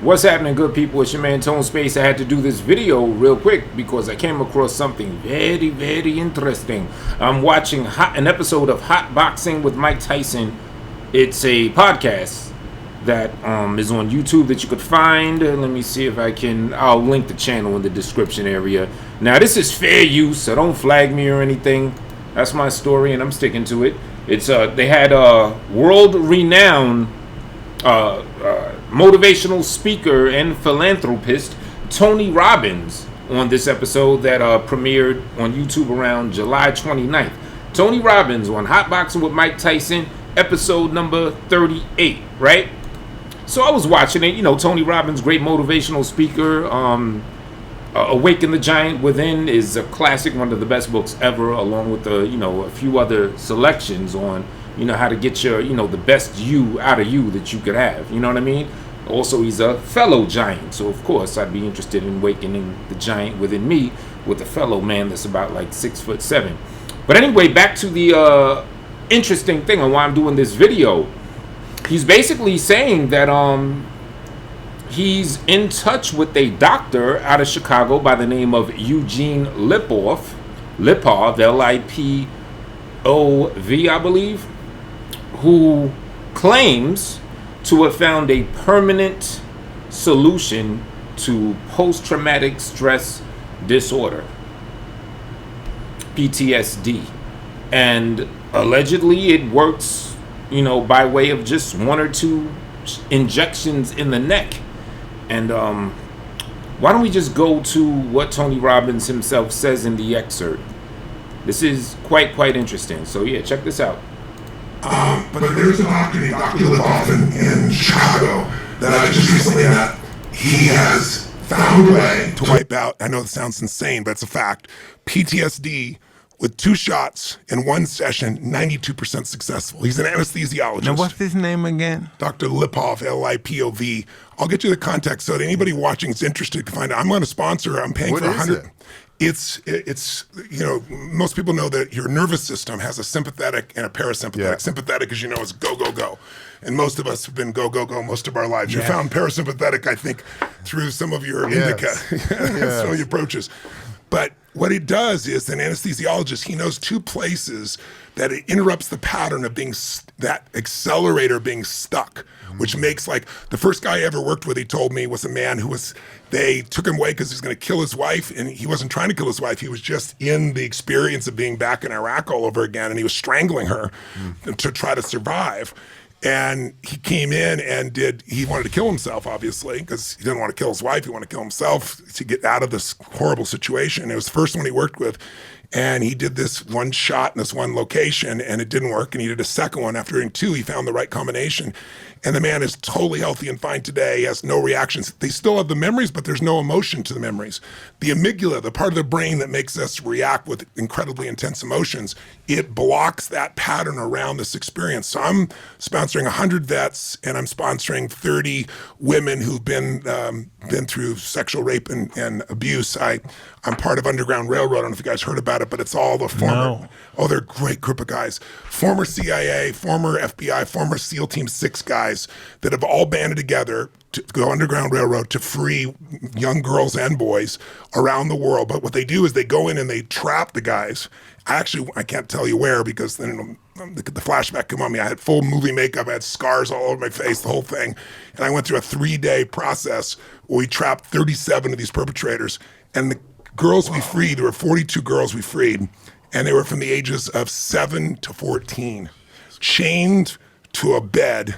What's happening, good people? It's your man Tone Space. I had to do this video real quick because I came across something very, very interesting. I'm watching an episode of Hot Boxing with Mike Tyson. It's a podcast that is on YouTube that you could find. Let me see if I'll link the channel in the description area. Now, this is fair use, so don't flag me or anything. That's my story, and I'm sticking to it. It's they had a world-renowned motivational speaker and philanthropist Tony Robbins on this episode that premiered on YouTube around July 29th. Tony Robbins on Hot Boxing with Mike Tyson, episode number 38, right? So I was watching it. You know, Tony Robbins, great motivational speaker. Awaken the Giant Within is a classic, one of the best books ever, along with a few other selections on how to get your the best you out of you that you could have. You know what I mean? Also, he's a fellow giant, so of course I'd be interested in awakening the giant within me with a fellow man that's about like 6'7". But anyway, back to the interesting thing on why I'm doing this video. He's basically saying that he's in touch with a doctor out of Chicago by the name of Eugene Lipov, Lipov, I believe, who claims to have found a permanent solution to post-traumatic stress disorder, Ptsd. And allegedly it works, by way of just one or two injections in the neck. And why don't we just go to what Tony Robbins himself says in the excerpt? This is quite interesting. So yeah, check this out. But there's a doctor named Dr. Lipov in Chicago that I just recently met. He has found a way to wipe out, I know it sounds insane, but it's a fact, PTSD with 2 shots in one session, 92% successful. He's an anesthesiologist. Now, what's his name again? Dr. Lipov, Lipov. I'll get you the context so that anybody watching is interested can find out. I'm going to sponsor. I'm paying for 100. It's most people know that your nervous system has a sympathetic and a parasympathetic. Yeah. Sympathetic, as you know, is go, go, go. And most of us have been go, go, go most of our lives. Yeah. You found parasympathetic, I think, through some of your indica, some of your approaches. But what it does is, an anesthesiologist, he knows 2 places that it interrupts the pattern of being, that accelerator being stuck, which makes, like, the first guy I ever worked with, he told me, was a man who they took him away because he was going to kill his wife, and he wasn't trying to kill his wife. He was just in the experience of being back in Iraq all over again, and he was strangling her to try to survive. And he came in and he wanted to kill himself, obviously, because he didn't want to kill his wife. He wanted to kill himself to get out of this horrible situation. It was the first one he worked with. And he did this one shot in this one location, and it didn't work. And he did a second one. After doing 2, he found the right combination. And the man is totally healthy and fine today. He has no reactions. They still have the memories, but there's no emotion to the memories. The amygdala, the part of the brain that makes us react with incredibly intense emotions, it blocks that pattern around this experience. So I'm sponsoring 100 vets, and I'm sponsoring 30 women who've been through sexual rape and abuse. I'm part of Underground Railroad. I don't know if you guys heard about it, but it's all the former, they're a great group of guys. Former CIA, former FBI, former SEAL Team 6 guys that have all banded together to go Underground Railroad to free young girls and boys around the world. But what they do is they go in and they trap the guys. I can't tell you where, because then the flashback come on me. I had full movie makeup. I had scars all over my face, the whole thing. And I went through a 3-day process where we trapped 37 of these perpetrators. And the girls we freed, there were 42 girls we freed, and they were from the ages of 7 to 14, chained to a bed,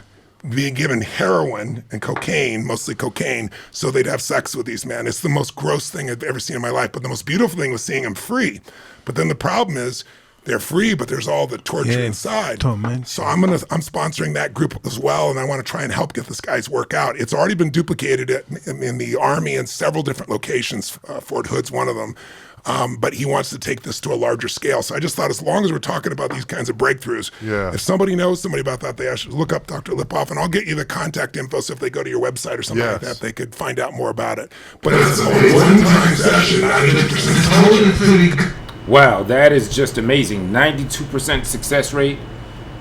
being given heroin and cocaine, mostly cocaine, so they'd have sex with these men. It's the most gross thing I've ever seen in my life, but the most beautiful thing was seeing them free. But then the problem is, they're free, but there's all the torture inside. So I'm sponsoring that group as well, and I want to try and help get this guy's work out. It's already been duplicated in the Army in several different locations. Fort Hood's one of them. But he wants to take this to a larger scale. So I just thought, as long as we're talking about these kinds of breakthroughs, if somebody knows somebody about that, they should look up Dr. Lipov, and I'll get you the contact info, so if they go to your website or something like that, they could find out more about it. But it's a one-time session, 90%. Wow, that is just amazing. 92% success rate.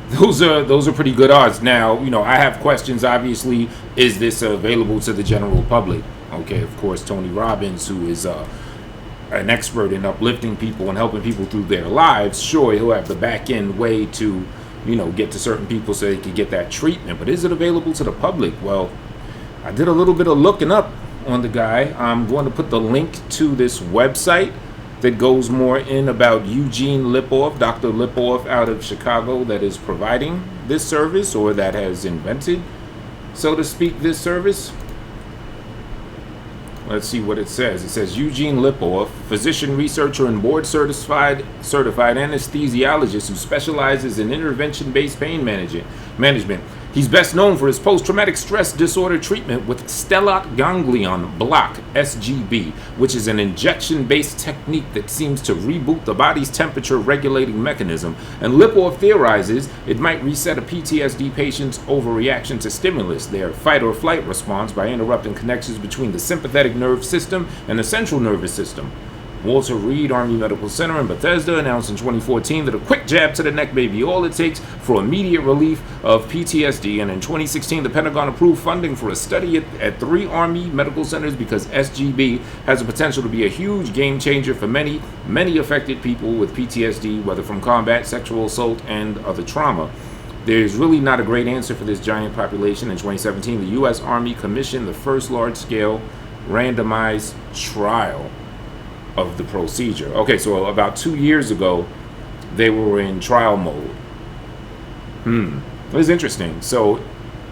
those are pretty good odds. Now, I have questions. Obviously, is this available to the general public? Okay, of course, Tony Robbins, who is an expert in uplifting people and helping people through their lives, sure, he'll have the back end way to, get to certain people so they can get that treatment. But is it available to the public? Well, I did a little bit of looking up on the guy. I'm going to put the link to this website that goes more in about Eugene Lipov, Dr. Lipov out of Chicago, that is providing this service, or that has invented, so to speak, this service. Let's see what it says. It says Eugene Lipov, physician, researcher, and board certified anesthesiologist who specializes in intervention-based pain management. He's best known for his post-traumatic stress disorder treatment with stellate ganglion block, SGB, which is an injection-based technique that seems to reboot the body's temperature-regulating mechanism. And Lipov theorizes it might reset a PTSD patient's overreaction to stimulus, their fight-or-flight response, by interrupting connections between the sympathetic nerve system and the central nervous system. Walter Reed Army Medical Center in Bethesda announced in 2014 that a quick jab to the neck may be all it takes for immediate relief of PTSD. And in 2016, the Pentagon approved funding for a study at 3 Army medical centers because SGB has the potential to be a huge game changer for many affected people with PTSD, whether from combat, sexual assault, and other trauma. There's really not a great answer for this giant population. In 2017, the U.S. Army commissioned the first large-scale randomized trial of the procedure. Okay, so about 2 years ago, they were in trial mode. It was interesting. So,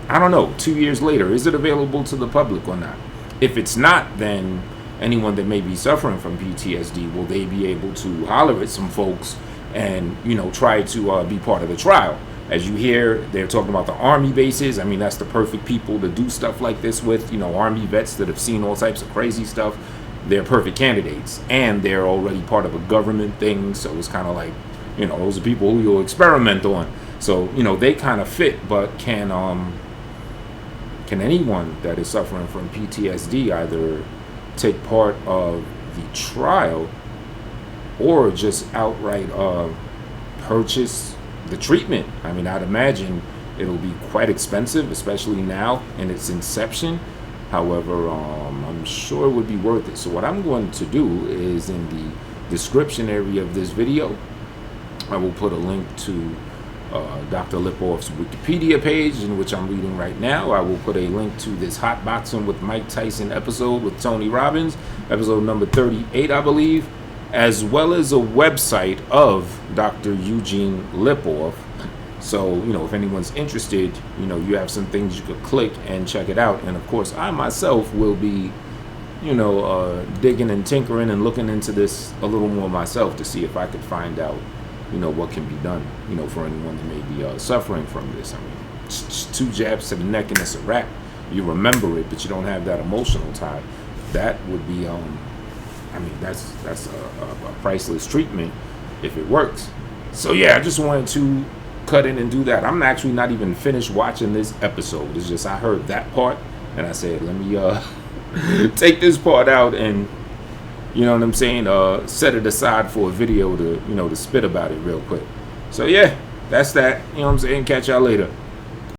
I don't know, 2 years later, is it available to the public or not? If it's not, then anyone that may be suffering from PTSD, will they be able to holler at some folks and, try to be part of the trial? As you hear, they're talking about the Army bases. I mean, that's the perfect people to do stuff like this with. Army vets that have seen all types of crazy stuff. They're perfect candidates, and they're already part of a government thing, so it's kind of like, those are people who you'll experiment on. So, they kind of fit, but can anyone that is suffering from PTSD either take part of the trial or just outright purchase the treatment? I mean, I'd imagine it'll be quite expensive, especially now in its inception. However, I'm sure it would be worth it. So what I'm going to do is, in the description area of this video, I will put a link to Dr. Lipov's Wikipedia page, in which I'm reading right now. I will put a link to this Hot Boxing with Mike Tyson episode with Tony Robbins, episode number 38, I believe, as well as a website of Dr. Eugene Lipov. So, if anyone's interested, you have some things you could click and check it out. And of course, I myself will be, digging and tinkering and looking into this a little more myself to see if I could find out, what can be done, for anyone that may be suffering from this. I mean, 2 jabs to the neck and it's a wrap. You remember it, but you don't have that emotional tie. That would be, that's a priceless treatment if it works. So yeah, I just wanted to cut in and do that. I'm actually not even finished watching this episode. It's just I heard that part and I said, let me take this part out and, set it aside for a video to, to spit about it real quick. So yeah, that's that. Catch y'all later.